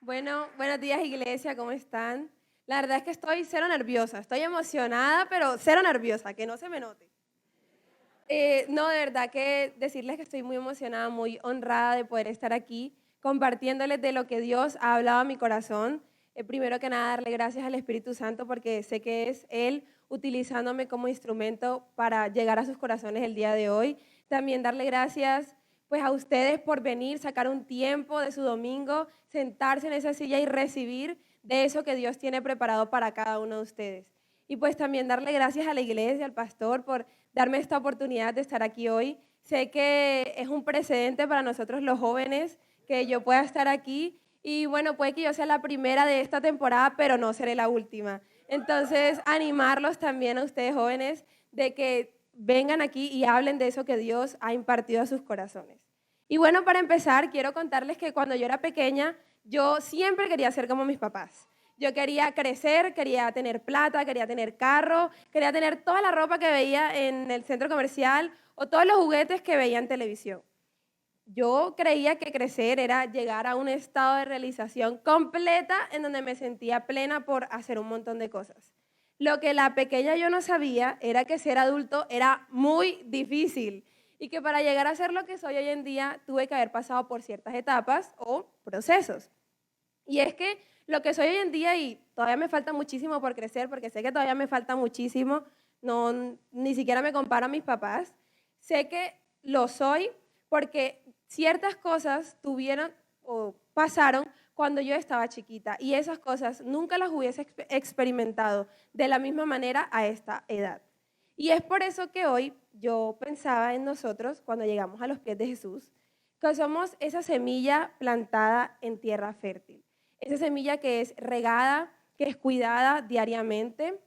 Bueno, buenos días iglesia, ¿cómo están? La verdad es que estoy cero nerviosa, estoy emocionada, pero cero nerviosa, que no se me note. No, de verdad que decirles que estoy muy emocionada, muy honrada de poder estar aquí compartiéndoles de lo que Dios ha hablado a mi corazón. Primero que nada, darle gracias al Espíritu Santo porque sé que es Él utilizándome como instrumento para llegar a sus corazones el día de hoy. También darle gracias pues a ustedes por venir, sacar un tiempo de su domingo, sentarse en esa silla y recibir de eso que Dios tiene preparado para cada uno de ustedes. Y pues también darle gracias a la iglesia, al pastor, por darme esta oportunidad de estar aquí hoy. Sé que es un precedente para nosotros los jóvenes que yo pueda estar aquí y bueno, puede que yo sea la primera de esta temporada, pero no seré la última. Entonces, animarlos también a ustedes jóvenes de que vengan aquí y hablen de eso que Dios ha impartido a sus corazones. Y bueno, para empezar, quiero contarles que cuando yo era pequeña, yo siempre quería ser como mis papás. Yo quería crecer, quería tener plata, quería tener carro, quería tener toda la ropa que veía en el centro comercial o todos los juguetes que veía en televisión. Yo creía que crecer era llegar a un estado de realización completa en donde me sentía plena por hacer un montón de cosas. Lo que la pequeña yo no sabía era que ser adulto era muy difícil y que para llegar a ser lo que soy hoy en día tuve que haber pasado por ciertas etapas o procesos. Y es que lo que soy hoy en día, y todavía me falta muchísimo por crecer, porque sé que todavía me falta muchísimo, no, ni siquiera me comparo a mis papás, sé que lo soy porque ciertas cosas tuvieron o pasaron cuando yo estaba chiquita y esas cosas nunca las hubiese experimentado de la misma manera a esta edad. Y es por eso que hoy yo pensaba en nosotros cuando llegamos a los pies de Jesús, que somos esa semilla plantada en tierra fértil, esa semilla que es regada, que es cuidada diariamente,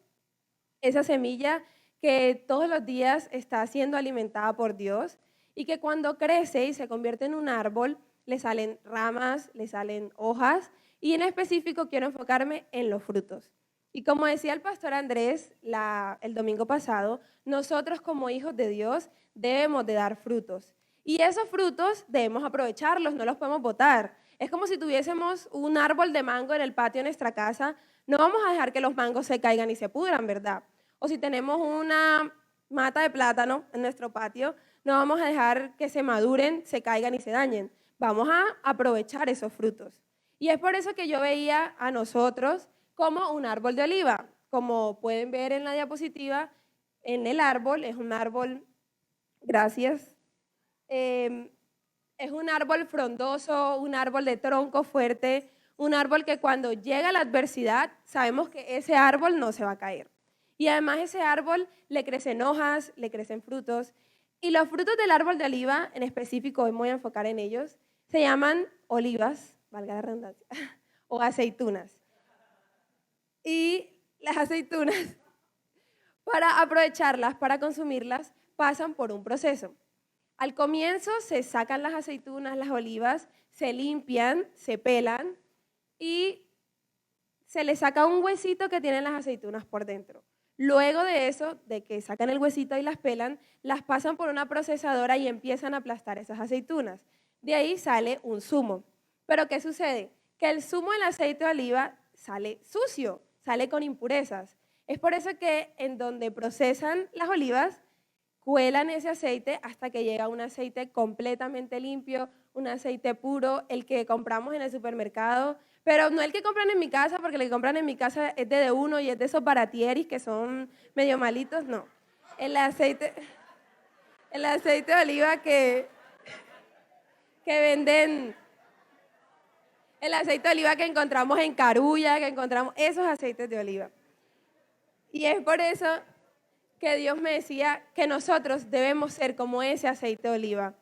esa semilla que todos los días está siendo alimentada por Dios y que cuando crece y se convierte en un árbol, le salen ramas, le salen hojas y en específico quiero enfocarme en los frutos. Y como decía el pastor Andrés el domingo pasado, nosotros como hijos de Dios debemos de dar frutos. Y esos frutos debemos aprovecharlos, no los podemos botar. Es como si tuviésemos un árbol de mango en el patio de nuestra casa, no vamos a dejar que los mangos se caigan y se pudran, ¿verdad? O si tenemos una mata de plátano en nuestro patio, no vamos a dejar que se maduren, se caigan y se dañen. Vamos a aprovechar esos frutos. Y es por eso que yo veía a nosotros como un árbol de oliva. Como pueden ver en la diapositiva, en el árbol, es un árbol, gracias, es un árbol frondoso, un árbol de tronco fuerte, un árbol que cuando llega la adversidad sabemos que ese árbol no se va a caer. Y además ese árbol le crecen hojas, le crecen frutos. Y los frutos del árbol de oliva, en específico, hoy me voy a enfocar en ellos, se llaman olivas, valga la redundancia, o aceitunas. Y las aceitunas, para aprovecharlas, para consumirlas, pasan por un proceso. Al comienzo se sacan las aceitunas, las olivas, se limpian, se pelan y se le saca un huesito que tienen las aceitunas por dentro. Luego de eso, de que sacan el huesito y las pelan, las pasan por una procesadora y empiezan a aplastar esas aceitunas. De ahí sale un zumo. Pero ¿qué sucede? Que el zumo del aceite de oliva sale sucio, sale con impurezas. Es por eso que en donde procesan las olivas, cuelan ese aceite hasta que llega un aceite completamente limpio, un aceite puro, el que compramos en el supermercado, pero no el que compran en mi casa, porque el que compran en mi casa es de uno y es de esos baratieris que son medio malitos, no. El aceite, el aceite de oliva que venden, el aceite de oliva que encontramos en Carulla, que encontramos esos aceites de oliva. Y es por eso que Dios me decía que nosotros debemos ser como ese aceite de oliva.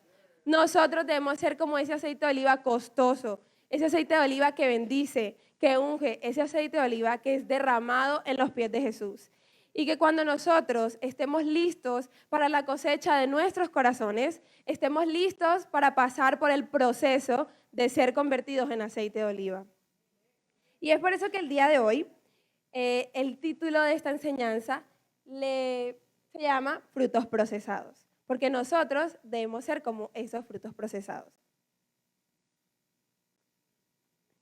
Nosotros debemos ser como ese aceite de oliva costoso, ese aceite de oliva que bendice, que unge, ese aceite de oliva que es derramado en los pies de Jesús. Y que cuando nosotros estemos listos para la cosecha de nuestros corazones, estemos listos para pasar por el proceso de ser convertidos en aceite de oliva. Y es por eso que el día de hoy, el título de esta enseñanza se llama frutos procesados, porque nosotros debemos ser como esos frutos procesados.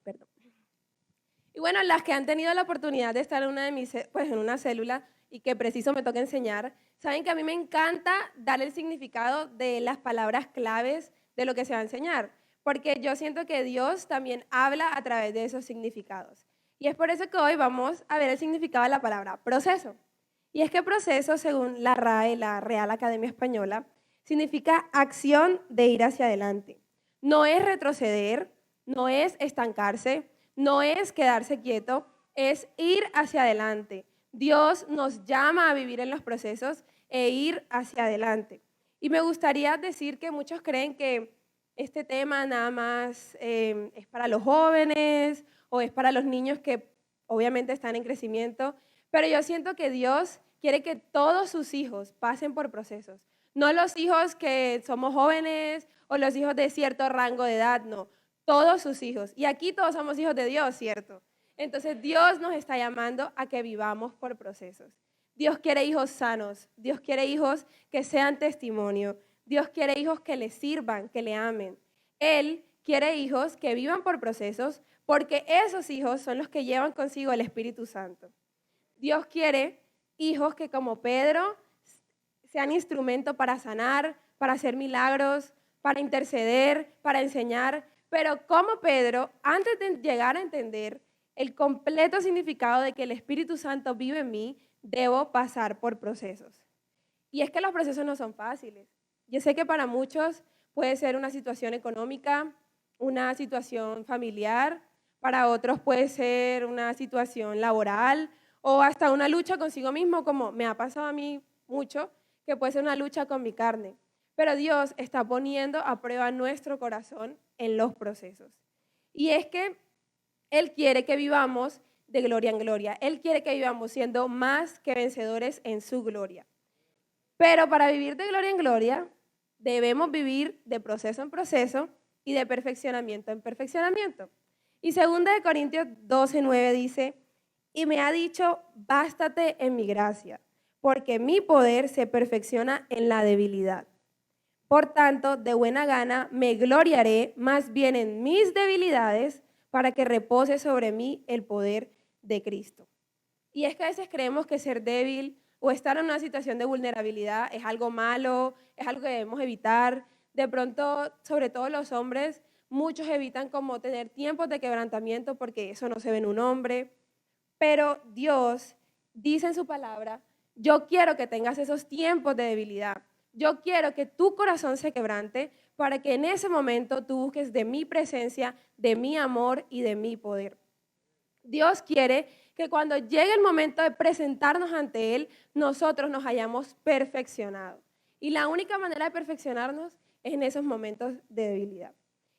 Perdón. Y bueno, las que han tenido la oportunidad de estar en una de pues en una célula y que preciso me toca enseñar, saben que a mí me encanta dar el significado de las palabras claves de lo que se va a enseñar, porque yo siento que Dios también habla a través de esos significados. Y es por eso que hoy vamos a ver el significado de la palabra proceso. Y es que proceso, según la RAE, la Real Academia Española, significa acción de ir hacia adelante. No es retroceder, no es estancarse, no es quedarse quieto, es ir hacia adelante. Dios nos llama a vivir en los procesos e ir hacia adelante. Y me gustaría decir que muchos creen que este tema nada más es para los jóvenes o es para los niños que obviamente están en crecimiento, pero yo siento que Dios quiere que todos sus hijos pasen por procesos. No los hijos que somos jóvenes o los hijos de cierto rango de edad, no. Todos sus hijos. Y aquí todos somos hijos de Dios, ¿cierto? Entonces Dios nos está llamando a que vivamos por procesos. Dios quiere hijos sanos. Dios quiere hijos que sean testimonio. Dios quiere hijos que le sirvan, que le amen. Él quiere hijos que vivan por procesos porque esos hijos son los que llevan consigo el Espíritu Santo. Dios quiere hijos que como Pedro sean instrumento para sanar, para hacer milagros, para interceder, para enseñar, pero como Pedro, antes de llegar a entender el completo significado de que el Espíritu Santo vive en mí, debo pasar por procesos. Y es que los procesos no son fáciles. Yo sé que para muchos puede ser una situación económica, una situación familiar, para otros puede ser una situación laboral o hasta una lucha consigo mismo, como me ha pasado a mí mucho, que puede ser una lucha con mi carne. Pero Dios está poniendo a prueba nuestro corazón en los procesos. Y es que Él quiere que vivamos de gloria en gloria. Él quiere que vivamos siendo más que vencedores en su gloria. Pero para vivir de gloria en gloria, debemos vivir de proceso en proceso y de perfeccionamiento en perfeccionamiento. Y 2 Corintios 12:9 dice, y me ha dicho, bástate en mi gracia, porque mi poder se perfecciona en la debilidad. Por tanto, de buena gana me gloriaré más bien en mis debilidades para que repose sobre mí el poder de Cristo. Y es que a veces creemos que ser débil o estar en una situación de vulnerabilidad es algo malo, es algo que debemos evitar. De pronto, sobre todo los hombres, muchos evitan como tener tiempos de quebrantamiento porque eso no se ve en un hombre. Pero Dios dice en su palabra, yo quiero que tengas esos tiempos de debilidad. Yo quiero que tu corazón se quebrante para que en ese momento tú busques de mi presencia, de mi amor y de mi poder. Dios quiere que cuando llegue el momento de presentarnos ante Él, nosotros nos hayamos perfeccionado. Y la única manera de perfeccionarnos es en esos momentos de debilidad.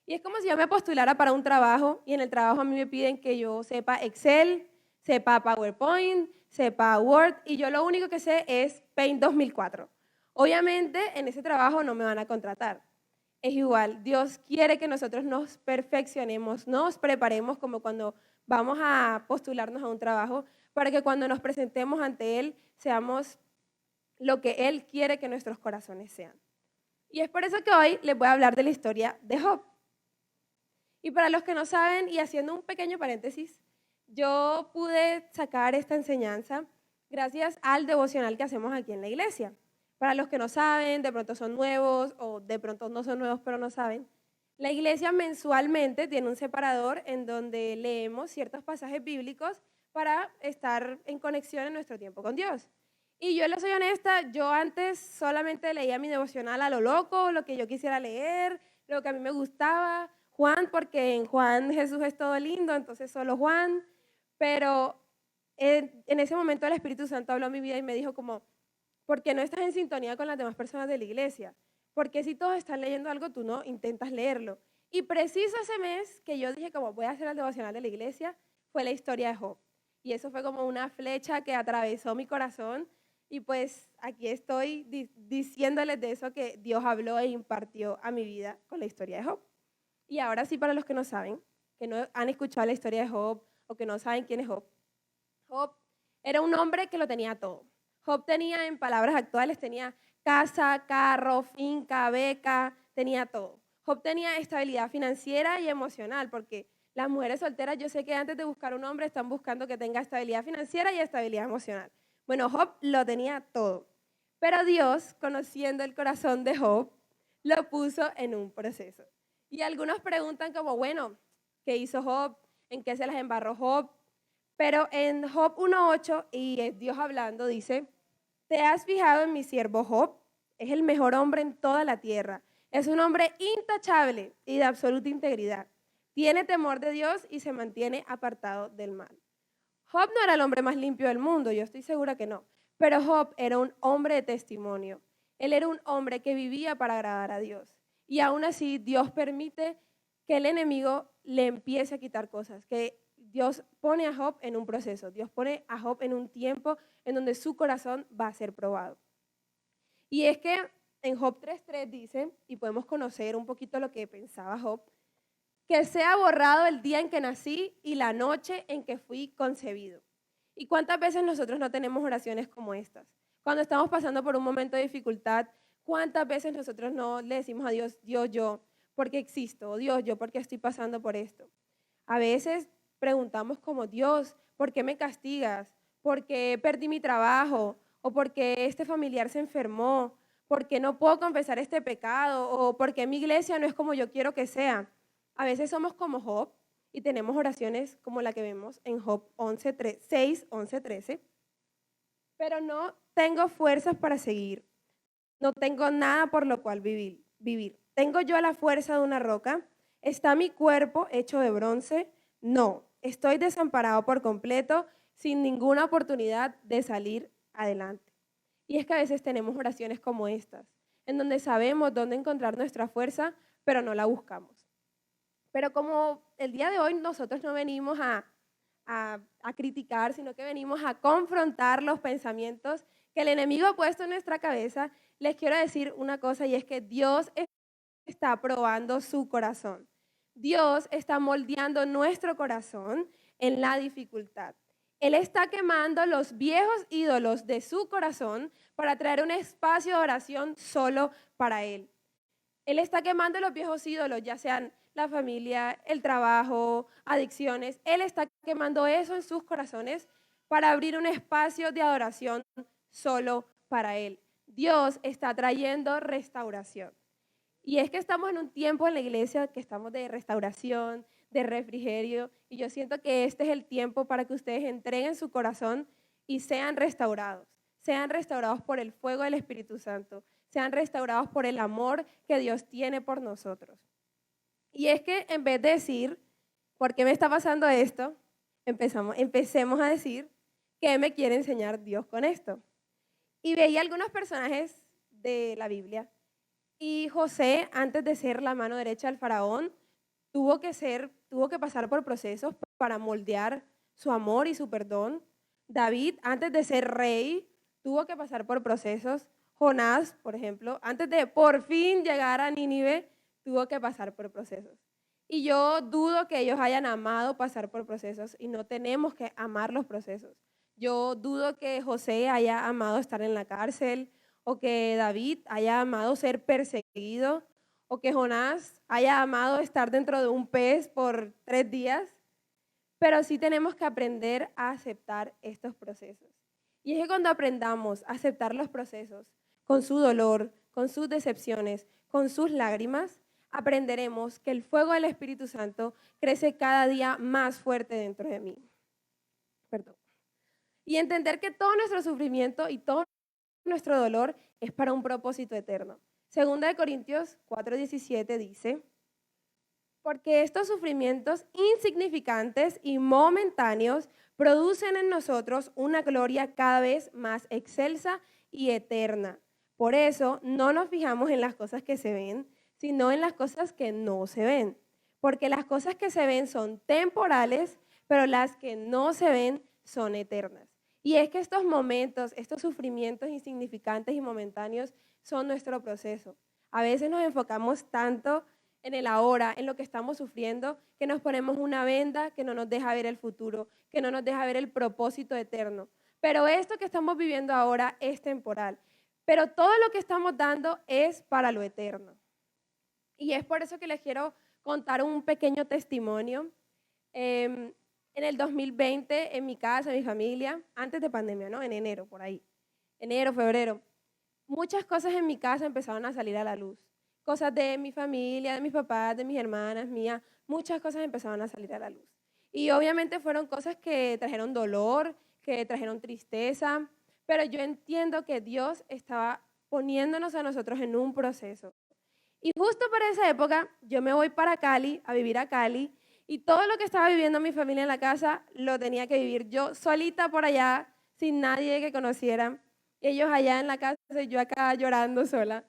Y es como si yo me postulara para un trabajo y en el trabajo a mí me piden que yo sepa Excel, sepa PowerPoint, sepa Word y yo lo único que sé es Paint 2004. Obviamente en ese trabajo no me van a contratar. Es igual, Dios quiere que nosotros nos perfeccionemos, nos preparemos como cuando vamos a postularnos a un trabajo, para que cuando nos presentemos ante Él seamos lo que Él quiere que nuestros corazones sean. Y es por eso que hoy les voy a hablar de la historia de Job. Y para los que no saben, y haciendo un pequeño paréntesis, yo pude sacar esta enseñanza gracias al devocional que hacemos aquí en la iglesia. Para los que no saben, de pronto son nuevos o de pronto no son nuevos pero no saben, la iglesia mensualmente tiene un separador en donde leemos ciertos pasajes bíblicos para estar en conexión en nuestro tiempo con Dios. Y yo les soy honesta, yo antes solamente leía mi devocional a lo loco, lo que yo quisiera leer, lo que a mí me gustaba, Juan, porque en Juan Jesús es todo lindo, entonces solo Juan, pero en ese momento el Espíritu Santo habló a mi vida y me dijo como, ¿por qué no estás en sintonía con las demás personas de la iglesia? Porque si todos están leyendo algo, tú no intentas leerlo. Y preciso ese mes que yo dije como voy a hacer el devocional de la iglesia, fue la historia de Job. Y eso fue como una flecha que atravesó mi corazón y pues aquí estoy diciéndoles de eso que Dios habló e impartió a mi vida con la historia de Job. Y ahora sí, para los que no saben, que no han escuchado la historia de Job o que no saben quién es Job, Job era un hombre que lo tenía todo. Job tenía, en palabras actuales, tenía casa, carro, finca, beca, tenía todo. Job tenía estabilidad financiera y emocional porque Las mujeres solteras, yo sé que antes de buscar un hombre están buscando que tenga estabilidad financiera y estabilidad emocional. Bueno, Job lo tenía todo, pero Dios, conociendo el corazón de Job, lo puso en un proceso. Y algunos preguntan como, bueno, ¿qué hizo Job? ¿En qué se las embarró Job? Pero en Job 1:8, y es Dios hablando, dice, ¿te has fijado en mi siervo Job? Es el mejor hombre en toda la tierra. Es un hombre intachable y de absoluta integridad. Tiene temor de Dios y se mantiene apartado del mal. Job no era el hombre más limpio del mundo, yo estoy segura que no. Pero Job era un hombre de testimonio. Él era un hombre que vivía para agradar a Dios. Y aún así Dios permite que el enemigo le empiece a quitar cosas, que Dios pone a Job en un proceso, Dios pone a Job en un tiempo en donde su corazón va a ser probado. Y es que en Job 3:3 dice, y podemos conocer un poquito lo que pensaba Job, que sea borrado el día en que nací y la noche en que fui concebido. ¿Y cuántas veces nosotros no tenemos oraciones como estas? Cuando estamos pasando por un momento de dificultad, ¿cuántas veces nosotros no le decimos a Dios, Dios, yo, ¿por qué existo? O Dios, yo, ¿por qué estoy pasando por esto? A veces preguntamos como, Dios, ¿por qué me castigas? ¿Por qué perdí mi trabajo? ¿O por qué este familiar se enfermó? ¿Por qué no puedo confesar este pecado? ¿O por qué mi iglesia no es como yo quiero que sea? A veces somos como Job y tenemos oraciones como la que vemos en Job 6, 11, 13, pero no tengo fuerzas para seguir, no tengo nada por lo cual vivir. ¿Tengo yo la fuerza de una roca? ¿Está mi cuerpo hecho de bronce? No, estoy desamparado por completo, sin ninguna oportunidad de salir adelante. Y es que a veces tenemos oraciones como estas, en donde sabemos dónde encontrar nuestra fuerza, pero no la buscamos. Pero como el día de hoy nosotros no venimos a criticar, sino que venimos a confrontar los pensamientos que el enemigo ha puesto en nuestra cabeza, les quiero decir una cosa y es que Dios está probando su corazón. Dios está moldeando nuestro corazón en la dificultad. Él está quemando los viejos ídolos de su corazón para traer un espacio de oración solo para Él. Él está quemando los viejos ídolos, ya sean la familia, el trabajo, adicciones. Él está quemando eso en sus corazones para abrir un espacio de adoración solo para Él. Dios está trayendo restauración. Y es que estamos en un tiempo en la iglesia que estamos de restauración, de refrigerio, y yo siento que este es el tiempo para que ustedes entreguen su corazón y sean restaurados por el fuego del Espíritu Santo, sean restaurados por el amor que Dios tiene por nosotros. Y es que en vez de decir, ¿por qué me está pasando esto? Empecemos a decir, ¿qué me quiere enseñar Dios con esto? Y veía algunos personajes de la Biblia. Y José, antes de ser la mano derecha del faraón, tuvo que pasar por procesos para moldear su amor y su perdón. David, antes de ser rey, tuvo que pasar por procesos. Jonás, por ejemplo, antes de por fin llegar a Nínive, tuvo que pasar por procesos. Y yo dudo que ellos hayan amado pasar por procesos y no tenemos que amar los procesos. Yo dudo que José haya amado estar en la cárcel o que David haya amado ser perseguido o que Jonás haya amado estar dentro de un pez por 3 días, pero sí tenemos que aprender a aceptar estos procesos. Y es que cuando aprendamos a aceptar los procesos, con su dolor, con sus decepciones, con sus lágrimas, aprenderemos que el fuego del Espíritu Santo crece cada día más fuerte dentro de mí. Perdón. Y entender que todo nuestro sufrimiento y todo nuestro dolor es para un propósito eterno. Segunda de Corintios 4:17 dice, porque estos sufrimientos insignificantes y momentáneos producen en nosotros una gloria cada vez más excelsa y eterna. Por eso no nos fijamos en las cosas que se ven, sino en las cosas que no se ven. Porque las cosas que se ven son temporales, pero las que no se ven son eternas. Y es que estos momentos, estos sufrimientos insignificantes y momentáneos son nuestro proceso. A veces nos enfocamos tanto en el ahora, en lo que estamos sufriendo, que nos ponemos una venda que no nos deja ver el futuro, que no nos deja ver el propósito eterno. Pero esto que estamos viviendo ahora es temporal. Pero todo lo que estamos dando es para lo eterno. Y es por eso que les quiero contar un pequeño testimonio. En el 2020, en mi casa, en mi familia, antes de pandemia, ¿no? En enero, por ahí. Enero, febrero. Muchas cosas en mi casa empezaron a salir a la luz. Cosas de mi familia, de mis papás, de mis hermanas, mías. Muchas cosas empezaron a salir a la luz. Y obviamente fueron cosas que trajeron dolor, que trajeron tristeza, pero yo entiendo que Dios estaba poniéndonos a nosotros en un proceso. Y justo para esa época, yo me voy para Cali, a vivir a Cali, y todo lo que estaba viviendo mi familia en la casa, lo tenía que vivir yo solita por allá, sin nadie que conociera. Ellos allá en la casa y yo acá llorando sola.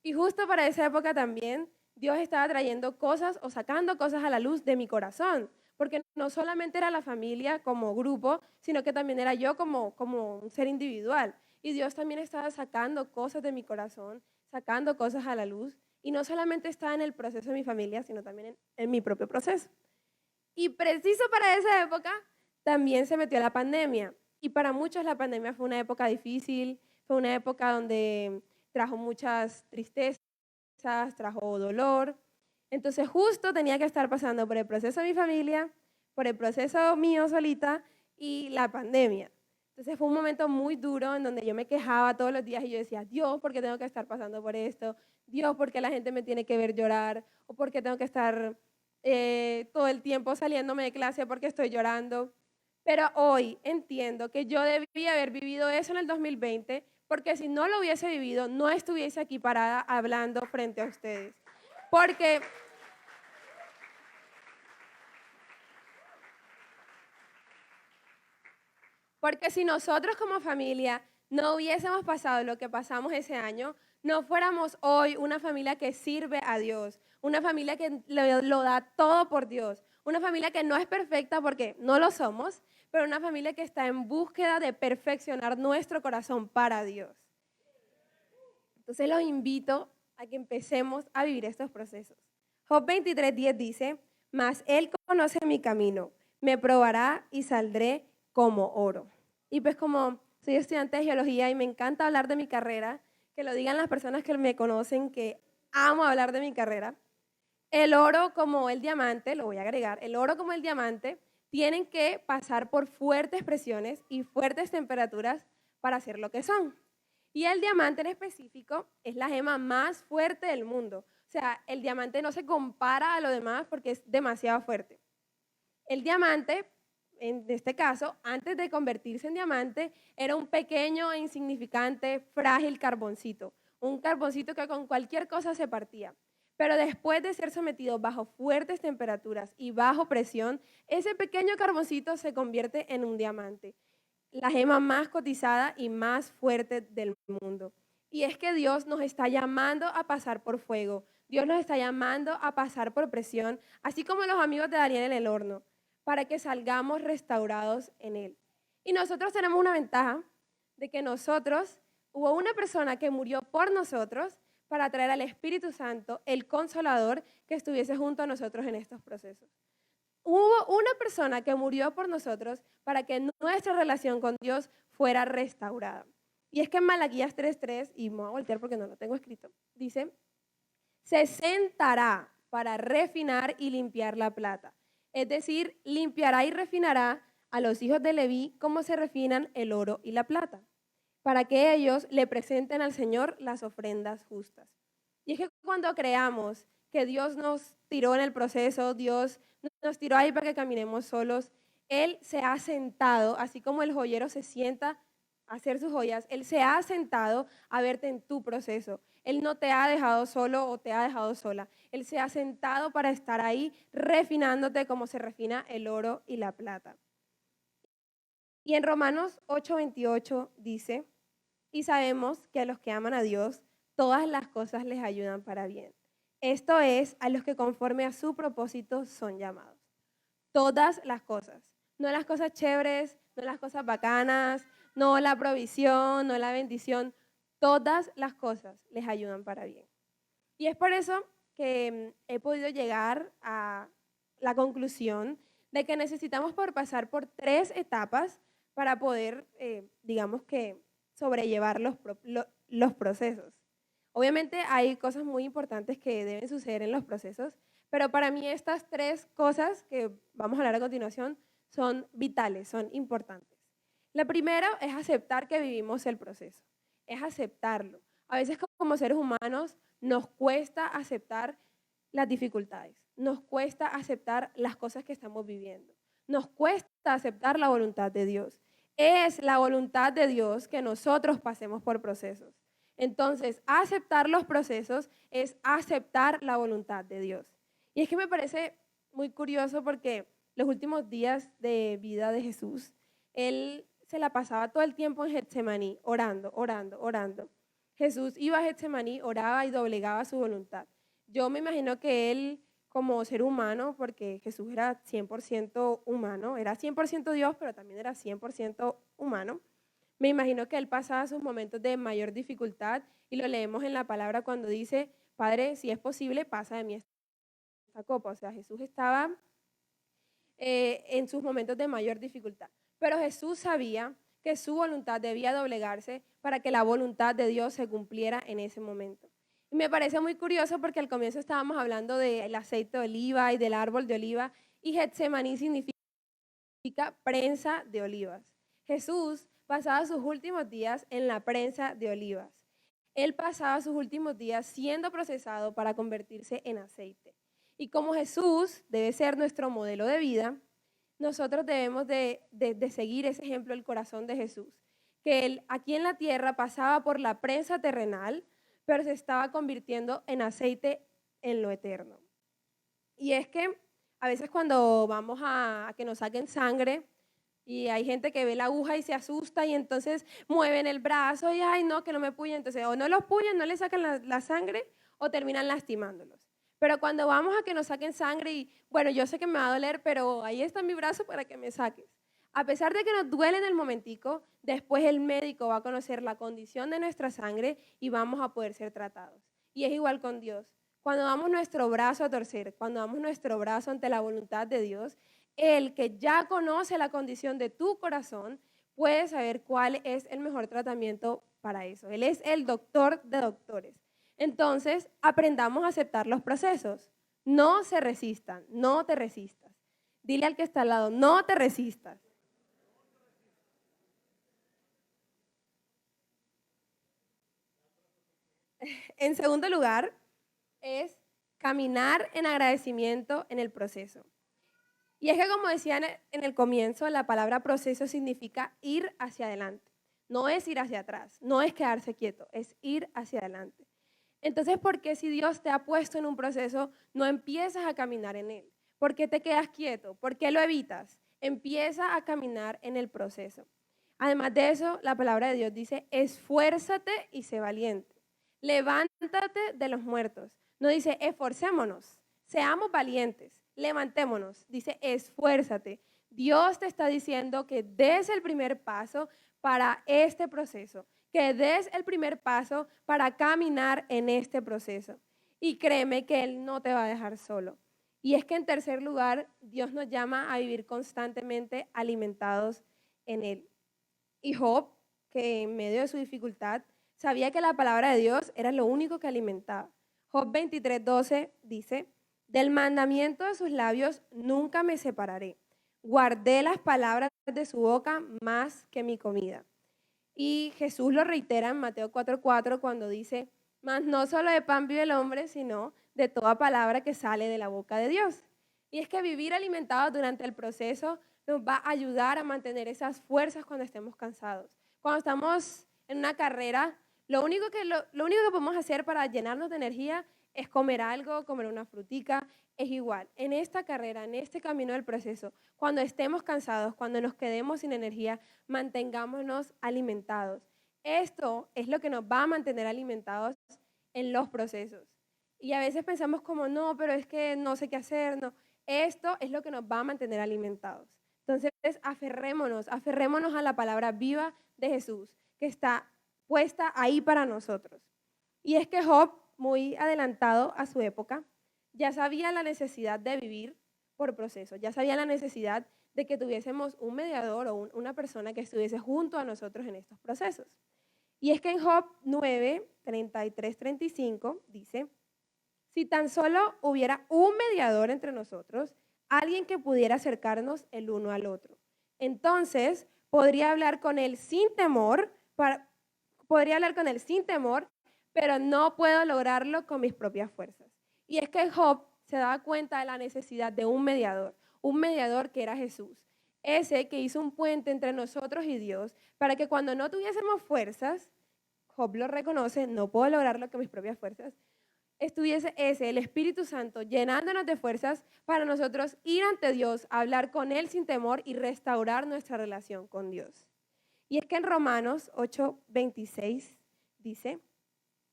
Y justo para esa época también, Dios estaba trayendo cosas o sacando cosas a la luz de mi corazón, porque no solamente era la familia como grupo, sino que también era yo como un ser individual. Y Dios también estaba sacando cosas de mi corazón, sacando cosas a la luz. Y no solamente estaba en el proceso de mi familia, sino también en mi propio proceso. Y preciso para esa época también se metió la pandemia. Y para muchos la pandemia fue una época difícil, fue una época donde trajo muchas tristezas, trajo dolor. Entonces justo tenía que estar pasando por el proceso de mi familia, por el proceso mío solita y la pandemia. Entonces fue un momento muy duro en donde yo me quejaba todos los días y yo decía, Dios, ¿por qué tengo que estar pasando por esto? Dios, ¿por qué la gente me tiene que ver llorar? ¿O por qué tengo que estar todo el tiempo saliéndome de clase porque estoy llorando? Pero hoy entiendo que yo debía haber vivido eso en el 2020, porque si no lo hubiese vivido, no estuviese aquí parada hablando frente a ustedes. Porque, porque si nosotros como familia no hubiésemos pasado lo que pasamos ese año, no fuéramos hoy una familia que sirve a Dios, una familia que lo da todo por Dios, una familia que no es perfecta porque no lo somos, pero una familia que está en búsqueda de perfeccionar nuestro corazón para Dios. Entonces los invito a que empecemos a vivir estos procesos. Job 23:10 dice, mas Él conoce mi camino, me probará y saldré como oro. Y pues como soy estudiante de geología y me encanta hablar de mi carrera, que lo digan las personas que me conocen, que amo hablar de mi carrera, el oro como el diamante, lo voy a agregar, el oro como el diamante tienen que pasar por fuertes presiones y fuertes temperaturas para ser lo que son. Y el diamante en específico es la gema más fuerte del mundo. O sea, el diamante no se compara a lo demás porque es demasiado fuerte. El diamante, en este caso, antes de convertirse en diamante, era un pequeño e insignificante, frágil carboncito. Un carboncito que con cualquier cosa se partía. Pero después de ser sometido bajo fuertes temperaturas y bajo presión, ese pequeño carboncito se convierte en un diamante, la gema más cotizada y más fuerte del mundo. Y es que Dios nos está llamando a pasar por fuego. Dios nos está llamando a pasar por presión, así como los amigos de Daniel en el horno, para que salgamos restaurados en Él. Y nosotros tenemos una ventaja de que hubo una persona que murió por nosotros para traer al Espíritu Santo, el Consolador, que estuviese junto a nosotros en estos procesos. Hubo una persona que murió por nosotros para que nuestra relación con Dios fuera restaurada. Y es que en Malaquías 3:3, y me voy a voltear porque no lo tengo escrito, dice, se sentará para refinar y limpiar la plata. Es decir, limpiará y refinará a los hijos de Leví como se refinan el oro y la plata, para que ellos le presenten al Señor las ofrendas justas. Y es que cuando creamos que Dios nos tiró en el proceso, Dios nos tiró ahí para que caminemos solos, Él se ha sentado, así como el joyero se sienta a hacer sus joyas, Él se ha sentado a verte en tu proceso. Él no te ha dejado solo o te ha dejado sola. Él se ha sentado para estar ahí refinándote como se refina el oro y la plata. Y en Romanos 8:28 dice, y sabemos que a los que aman a Dios, todas las cosas les ayudan para bien. Esto es, a los que conforme a su propósito son llamados. Todas las cosas. No las cosas chéveres, no las cosas bacanas, no la provisión, no la bendición. Todas las cosas les ayudan para bien. Y es por eso que he podido llegar a la conclusión de que necesitamos pasar por 3 etapas para poder, digamos que, sobrellevar los procesos. Obviamente hay cosas muy importantes que deben suceder en los procesos, Pero para mí estas tres cosas que vamos a hablar a continuación son vitales, son importantes. La primera es aceptar que vivimos el proceso, es aceptarlo. A veces como seres humanos nos cuesta aceptar las dificultades, nos cuesta aceptar las cosas que estamos viviendo, nos cuesta aceptar la voluntad de Dios. Es la voluntad de Dios que nosotros pasemos por procesos. Entonces, aceptar los procesos es aceptar la voluntad de Dios. Y es que me parece muy curioso porque los últimos días de vida de Jesús, él se la pasaba todo el tiempo en Getsemaní, orando, orando, orando. Jesús iba a Getsemaní, oraba y doblegaba su voluntad. Yo me imagino que él, como ser humano, porque Jesús era 100% humano, era 100% Dios, pero también era 100% humano, me imagino que él pasaba sus momentos de mayor dificultad y lo leemos en la palabra cuando dice, Padre, si es posible, pasa de mí esta copa. O sea, Jesús estaba en sus momentos de mayor dificultad. Pero Jesús sabía que su voluntad debía doblegarse para que la voluntad de Dios se cumpliera en ese momento. Y me parece muy curioso porque al comienzo estábamos hablando del aceite de oliva y del árbol de oliva, y Getsemaní significa prensa de olivas. Jesús pasaba sus últimos días en la prensa de olivas. Él pasaba sus últimos días siendo procesado para convertirse en aceite. Y como Jesús debe ser nuestro modelo de vida, nosotros debemos de seguir ese ejemplo del corazón de Jesús, que él aquí en la tierra pasaba por la prensa terrenal, pero se estaba convirtiendo en aceite en lo eterno. Y es que a veces cuando vamos a que nos saquen sangre y hay gente que ve la aguja y se asusta y entonces mueven el brazo y ay no, que no me puyen, entonces o no los puyen, no le sacan la sangre o terminan lastimándolos. Pero cuando vamos a que nos saquen sangre y bueno, yo sé que me va a doler, pero ahí está mi brazo para que me saques. A pesar de que nos duele en el momentico, después el médico va a conocer la condición de nuestra sangre y vamos a poder ser tratados. Y es igual con Dios. Cuando damos nuestro brazo a torcer, cuando damos nuestro brazo ante la voluntad de Dios, Él que ya conoce la condición de tu corazón, puede saber cuál es el mejor tratamiento para eso. Él es el doctor de doctores. Entonces, aprendamos a aceptar los procesos. No se resistan, no te resistas. Dile al que está al lado, no te resistas. En segundo lugar, es caminar en agradecimiento en el proceso. Y es que como decía en el comienzo, la palabra proceso significa ir hacia adelante. No es ir hacia atrás, no es quedarse quieto, es ir hacia adelante. Entonces, ¿por qué si Dios te ha puesto en un proceso, no empiezas a caminar en él? ¿Por qué te quedas quieto? ¿Por qué lo evitas? Empieza a caminar en el proceso. Además de eso, la palabra de Dios dice, esfuérzate y sé valiente. Levántate de los muertos. No dice, esforcémonos, seamos valientes, levantémonos. Dice, esfuérzate. Dios te está diciendo que des el primer paso para este proceso, que des el primer paso para caminar en este proceso. Y créeme que Él no te va a dejar solo. Y es que en tercer lugar, Dios nos llama a vivir constantemente alimentados en Él. Y Job, que en medio de su dificultad, sabía que la palabra de Dios era lo único que alimentaba. Job 23:12 dice, del mandamiento de sus labios nunca me separaré. Guardé las palabras de su boca más que mi comida. Y Jesús lo reitera en Mateo 4:4 cuando dice, mas no solo de pan vive el hombre, sino de toda palabra que sale de la boca de Dios. Y es que vivir alimentados durante el proceso nos va a ayudar a mantener esas fuerzas cuando estemos cansados. Cuando estamos en una carrera, lo único que podemos hacer para llenarnos de energía es comer algo, comer una frutica. Es igual, en esta carrera, en este camino del proceso, cuando estemos cansados, cuando nos quedemos sin energía, mantengámonos alimentados. Esto es lo que nos va a mantener alimentados en los procesos. Y a veces pensamos como, no, pero es que no sé qué hacer, no. Esto es lo que nos va a mantener alimentados. Entonces, aferrémonos a la palabra viva de Jesús, que está puesta ahí para nosotros. Y es que Job, muy adelantado a su época, ya sabía la necesidad de vivir por proceso, ya sabía la necesidad de que tuviésemos un mediador o una persona que estuviese junto a nosotros en estos procesos. Y es que en Job 9, 33, 35 dice, Si tan solo hubiera un mediador entre nosotros, alguien que pudiera acercarnos el uno al otro. Entonces, podría hablar con él sin temor, pero no puedo lograrlo con mis propias fuerzas. Y es que Job se daba cuenta de la necesidad de un mediador que era Jesús, ese que hizo un puente entre nosotros y Dios, para que cuando no tuviésemos fuerzas, Job lo reconoce, no puedo lograrlo con mis propias fuerzas, estuviese el Espíritu Santo, llenándonos de fuerzas para nosotros ir ante Dios, hablar con Él sin temor y restaurar nuestra relación con Dios. Y es que en Romanos 8:26 dice,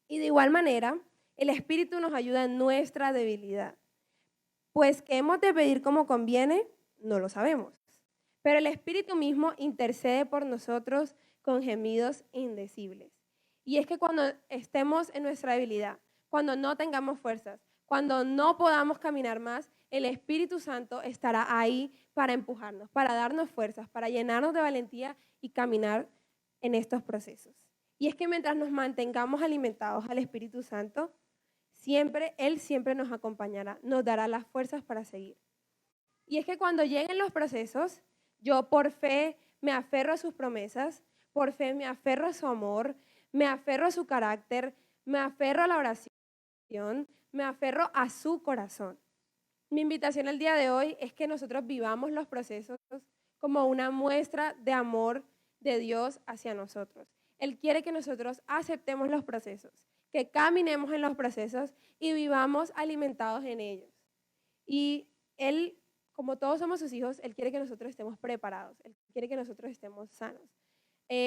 y de igual manera, el Espíritu nos ayuda en nuestra debilidad. Pues que hemos de pedir como conviene, no lo sabemos. Pero el Espíritu mismo intercede por nosotros con gemidos indecibles. Y es que cuando estemos en nuestra debilidad, cuando no tengamos fuerzas, cuando no podamos caminar más, el Espíritu Santo estará ahí para empujarnos, para darnos fuerzas, para llenarnos de valentía y caminar en estos procesos. Y es que mientras nos mantengamos alimentados al Espíritu Santo, Él siempre nos acompañará, nos dará las fuerzas para seguir. Y es que cuando lleguen los procesos, yo por fe me aferro a sus promesas, por fe me aferro a su amor, me aferro a su carácter, me aferro a la oración, me aferro a su corazón. Mi invitación el día de hoy es que nosotros vivamos los procesos como una muestra de amor de Dios hacia nosotros. Él quiere que nosotros aceptemos los procesos, que caminemos en los procesos y vivamos alimentados en ellos. Y Él, como todos somos sus hijos, Él quiere que nosotros estemos preparados, Él quiere que nosotros estemos sanos.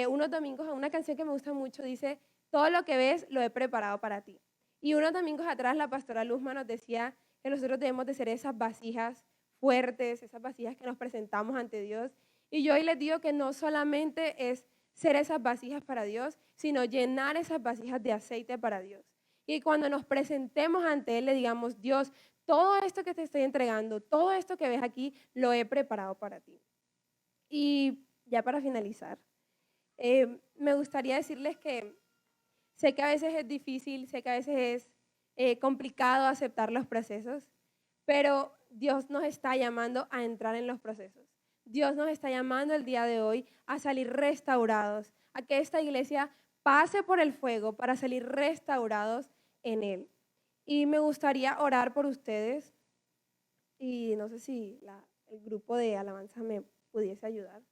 Unos domingos, una canción que me gusta mucho dice, todo lo que ves lo he preparado para ti. Y unos domingos atrás la pastora Luzma nos decía que nosotros debemos de ser esas vasijas fuertes, esas vasijas que nos presentamos ante Dios. Y yo hoy les digo que no solamente es ser esas vasijas para Dios, sino llenar esas vasijas de aceite para Dios. Y cuando nos presentemos ante Él, le digamos, Dios, todo esto que te estoy entregando, todo esto que ves aquí, lo he preparado para ti. Y ya para finalizar, me gustaría decirles que sé que a veces es difícil, sé que a veces es complicado aceptar los procesos, pero Dios nos está llamando a entrar en los procesos. Dios nos está llamando el día de hoy a salir restaurados, a que esta iglesia pase por el fuego para salir restaurados en Él. Y me gustaría orar por ustedes y no sé si el grupo de alabanza me pudiese ayudar.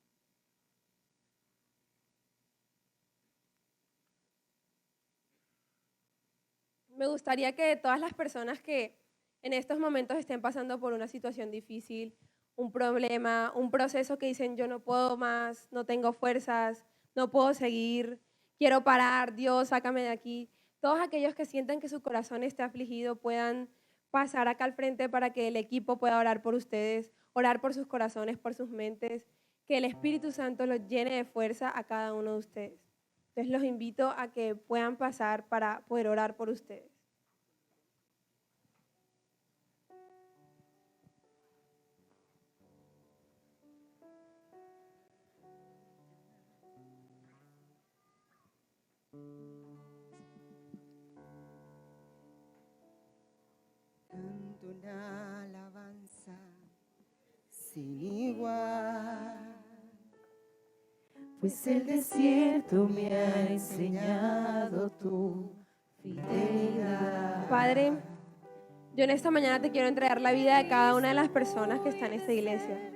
Me gustaría que todas las personas que en estos momentos estén pasando por una situación difícil, un problema, un proceso que dicen yo no puedo más, no tengo fuerzas, no puedo seguir, quiero parar, Dios, sácame de aquí. Todos aquellos que sientan que su corazón esté afligido puedan pasar acá al frente para que el equipo pueda orar por ustedes, orar por sus corazones, por sus mentes, que el Espíritu Santo los llene de fuerza a cada uno de ustedes. Entonces los invito a que puedan pasar para poder orar por ustedes. Canto una alabanza sin igual, pues el desierto me ha enseñado tu fidelidad. Padre, yo en esta mañana te quiero entregar la vida de cada una de las personas que están en esta iglesia.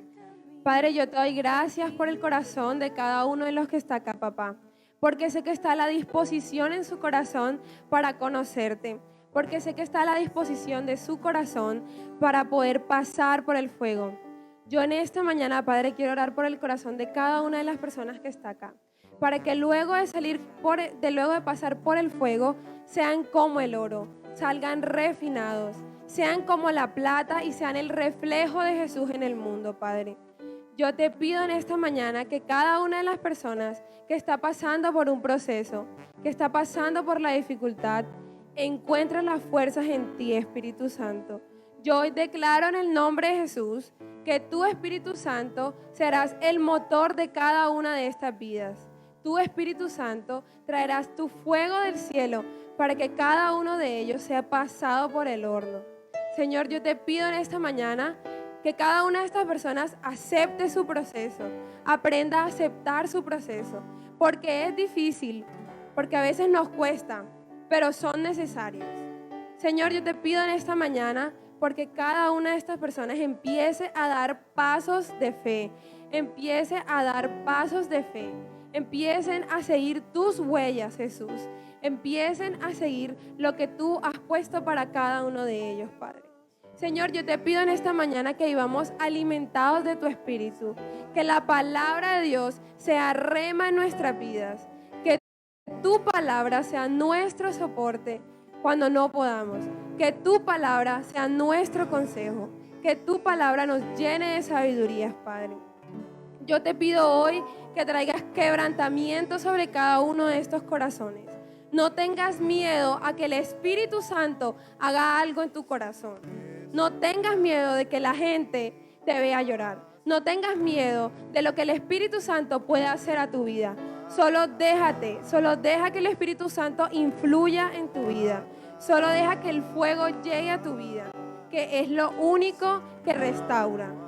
Padre, yo te doy gracias por el corazón de cada uno de los que está acá, papá, porque sé que está a la disposición en su corazón para conocerte, porque sé que está a la disposición de su corazón para poder pasar por el fuego. Yo en esta mañana, Padre, quiero orar por el corazón de cada una de las personas que está acá, para que luego de pasar por el fuego, sean como el oro, salgan refinados, sean como la plata y sean el reflejo de Jesús en el mundo, Padre. Yo te pido en esta mañana que cada una de las personas que está pasando por un proceso, que está pasando por la dificultad, encuentre las fuerzas en ti, Espíritu Santo. Yo hoy declaro en el nombre de Jesús que tú, Espíritu Santo, serás el motor de cada una de estas vidas. tú, Espíritu Santo, traerás tu fuego del cielo para que cada uno de ellos sea pasado por el horno. Señor, yo te pido en esta mañana que cada una de estas personas acepte su proceso, aprenda a aceptar su proceso, porque es difícil, porque a veces nos cuesta, pero son necesarios. Señor, yo te pido en esta mañana porque cada una de estas personas empiece a dar pasos de fe, empiece a dar pasos de fe, empiecen a seguir tus huellas, Jesús, empiecen a seguir lo que tú has puesto para cada uno de ellos, Padre. Señor, yo te pido en esta mañana que vivamos alimentados de tu Espíritu, que la palabra de Dios sea rema en nuestras vidas, que tu palabra sea nuestro soporte cuando no podamos, que tu palabra sea nuestro consejo, que tu palabra nos llene de sabiduría, Padre. Yo te pido hoy que traigas quebrantamiento sobre cada uno de estos corazones. No tengas miedo a que el Espíritu Santo haga algo en tu corazón. No tengas miedo de que la gente te vea llorar. No tengas miedo de lo que el Espíritu Santo puede hacer a tu vida. Solo deja que el Espíritu Santo influya en tu vida. Solo deja que el fuego llegue a tu vida, que es lo único que restaura.